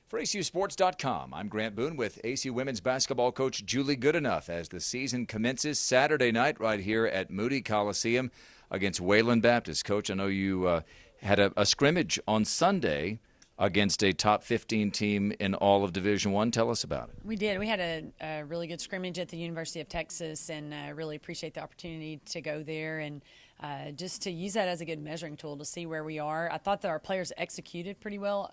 For ACUSports.com, I'm Grant Boone with ACU women's basketball coach Julie Goodenough as the season commences Saturday night right here at Moody Coliseum against Wayland Baptist. Coach, I know you had a scrimmage on Sunday against a top 15 team in all of Division I. Tell us about it. We did. We had a really good scrimmage at the University of Texas, and really appreciate the opportunity to go there and just to use that as a good measuring tool to see where we are. I thought that our players executed pretty well.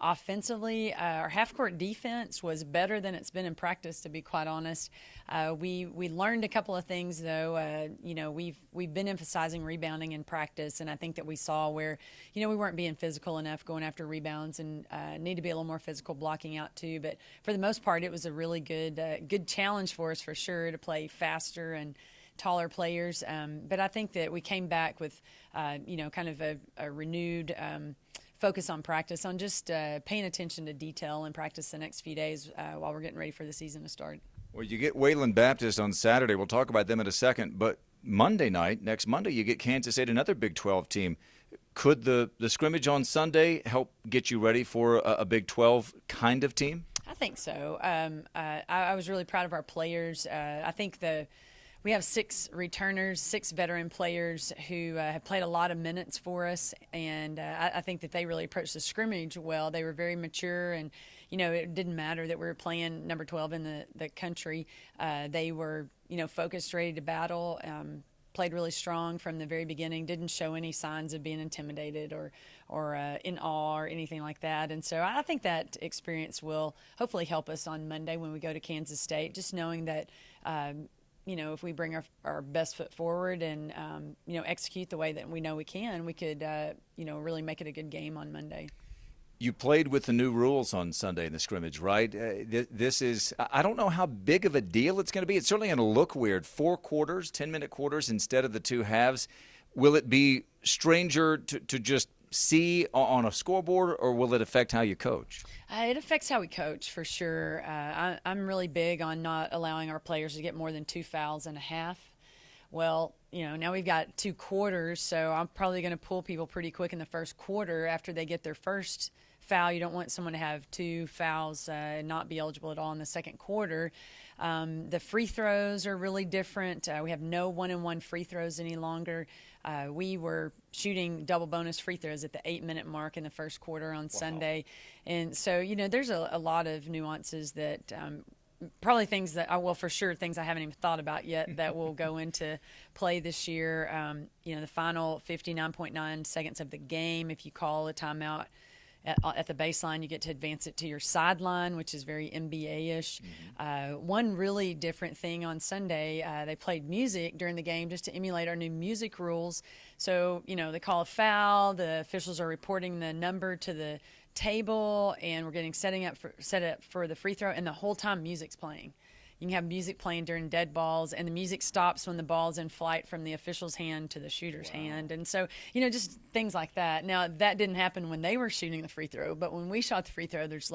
Offensively, our half-court defense was better than it's been in practice, to be quite honest. We learned a couple of things, though. We've been emphasizing rebounding in practice, and I think that we saw where, we weren't being physical enough going after rebounds and need to be a little more physical blocking out too. But for the most part, it was a really good challenge for us for sure to play faster and taller players. But I think that we came back with, kind of a renewed focus on practice, on just paying attention to detail in practice the next few days while we're getting ready for the season to start. Well, you get Wayland Baptist on Saturday. We'll talk about them in a second. But Monday night, next Monday, you get Kansas State, another Big 12 team. Could the scrimmage on Sunday help get you ready for a Big 12 kind of team? I think so. I was really proud of our players. I think we have 6 returners, 6 veteran players who have played a lot of minutes for us, and I think that they really approached the scrimmage well. They were very mature, and it didn't matter that we were playing number 12 in the country. They were focused, ready to battle. Played really strong from the very beginning. Didn't show any signs of being intimidated or in awe or anything like that. And so I think that experience will hopefully help us on Monday when we go to Kansas State. Just knowing that. If we bring our best foot forward and, execute the way that we know we can, we could, really make it a good game on Monday. You played with the new rules on Sunday in the scrimmage, right? This is, I don't know how big of a deal it's going to be. It's certainly going to look weird. 4 quarters, 10-minute quarters instead of the 2 halves. Will it be stranger to just see on a scoreboard, or will it affect how you coach? It affects how we coach for sure. I'm really big on not allowing our players to get more than 2 fouls and a half. Well, now we've got 2 quarters, so I'm probably going to pull people pretty quick in the first quarter after they get their first foul. You don't want someone to have 2 fouls and not be eligible at all in the second quarter. The free throws are really different. We have no 1-and-1 free throws any longer. We were shooting double bonus free throws at the 8-minute mark in the first quarter on Sunday. And so, there's a lot of nuances that probably things that, for sure, things I haven't even thought about yet that will go into play this year. The final 59.9 seconds of the game, if you call a timeout at the baseline, you get to advance it to your sideline, which is very NBA-ish. Mm-hmm. One really different thing on Sunday, they played music during the game just to emulate our new music rules. So, they call a foul, the officials are reporting the number to the table, and we're getting set up for the free throw, and the whole time music's playing. You can have music playing during dead balls, and the music stops when the ball's in flight from the official's hand to the shooter's hand. And so, just things like that. Now, that didn't happen when they were shooting the free throw, but when we shot the free throw, there's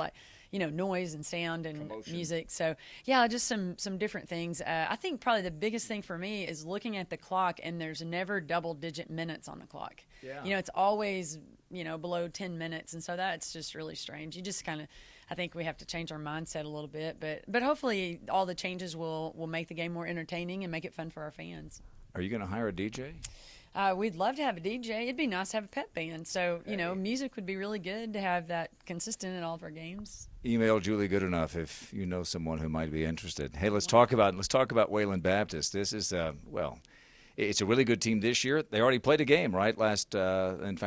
noise and sound and commotion. Music. So, just some different things. I think probably the biggest thing for me is looking at the clock, and there's never double-digit minutes on the clock. Yeah. It's always, below 10 minutes, and so that's just really strange. You just kind of, I think we have to change our mindset a little bit, but hopefully all the changes will make the game more entertaining and make it fun for our fans. Are you going to hire a DJ? We'd love to have a DJ. It'd be nice to have a pep band. So, music would be really good to have that consistent in all of our games. Email Julie Goodenough if you know someone who might be interested. Hey, let's talk about Wayland Baptist. This is it's a really good team this year. They already played a game, right,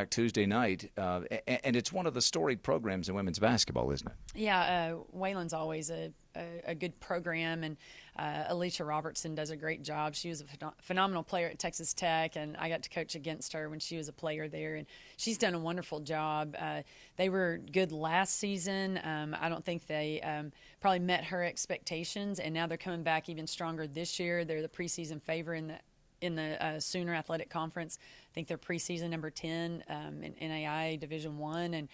Tuesday night. And it's one of the storied programs in women's basketball, isn't it? Yeah, Wayland's always a good program, and Alicia Robertson does a great job. She was a phenomenal player at Texas Tech, and I got to coach against her when she was a player there, and she's done a wonderful job. They were good last season. I don't think they probably met her expectations, and now they're coming back even stronger this year. They're the preseason favorite in the Sooner Athletic Conference. I think they're preseason number 10 in NAI Division I, and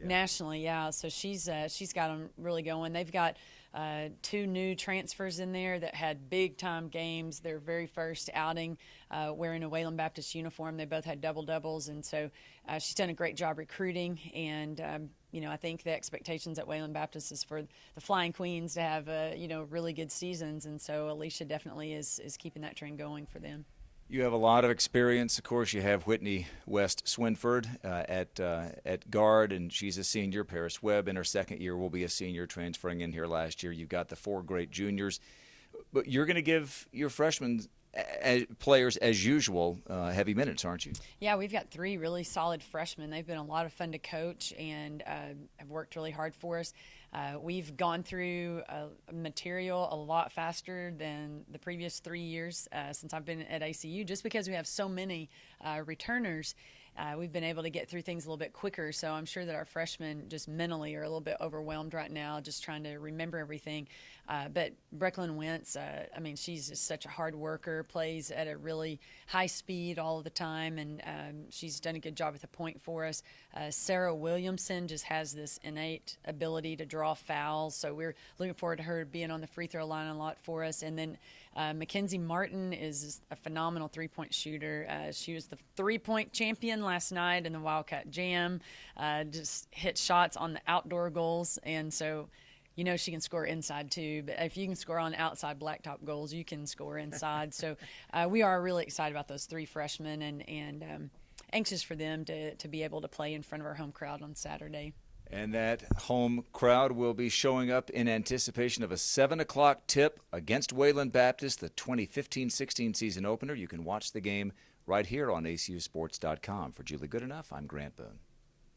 nationally, yeah. So she's got them really going. They've got 2 new transfers in there that had big time games. Their very first outing wearing a Wayland Baptist uniform. They both had double doubles, and so she's done a great job recruiting. And I think the expectations at Wayland Baptist is for the Flying Queens to have, really good seasons. And so Alicia definitely is keeping that trend going for them. You have a lot of experience. Of course, you have Whitney West Swinford at guard, and she's a senior. Paris Webb in her second year will be a senior, transferring in here last year. You've got the 4 great juniors. But you're going to give your freshmen players, as usual, heavy minutes, aren't you? Yeah, we've got 3 really solid freshmen. They've been a lot of fun to coach and have worked really hard for us. We've gone through material a lot faster than the previous 3 years since I've been at ACU, just because we have so many returners. We've been able to get through things a little bit quicker, so I'm sure that our freshmen just mentally are a little bit overwhelmed right now, just trying to remember everything. But Brecklin Wentz, she's just such a hard worker, plays at a really high speed all of the time, and she's done a good job at the point for us. Sarah Williamson just has this innate ability to draw fouls, so we're looking forward to her being on the free throw line a lot for us. And then Mackenzie Martin is a phenomenal three-point shooter. She was the three-point champion last night in the Wildcat Jam, just hit shots on the outdoor goals, and so she can score inside too. But if you can score on outside blacktop goals, you can score inside. So we are really excited about those 3 freshmen and anxious for them to be able to play in front of our home crowd on Saturday. And that home crowd will be showing up in anticipation of a 7 o'clock tip against Wayland Baptist, the 2015-16 season opener. You can watch the game right here on ACUsports.com. For Julie Goodenough, I'm Grant Boone.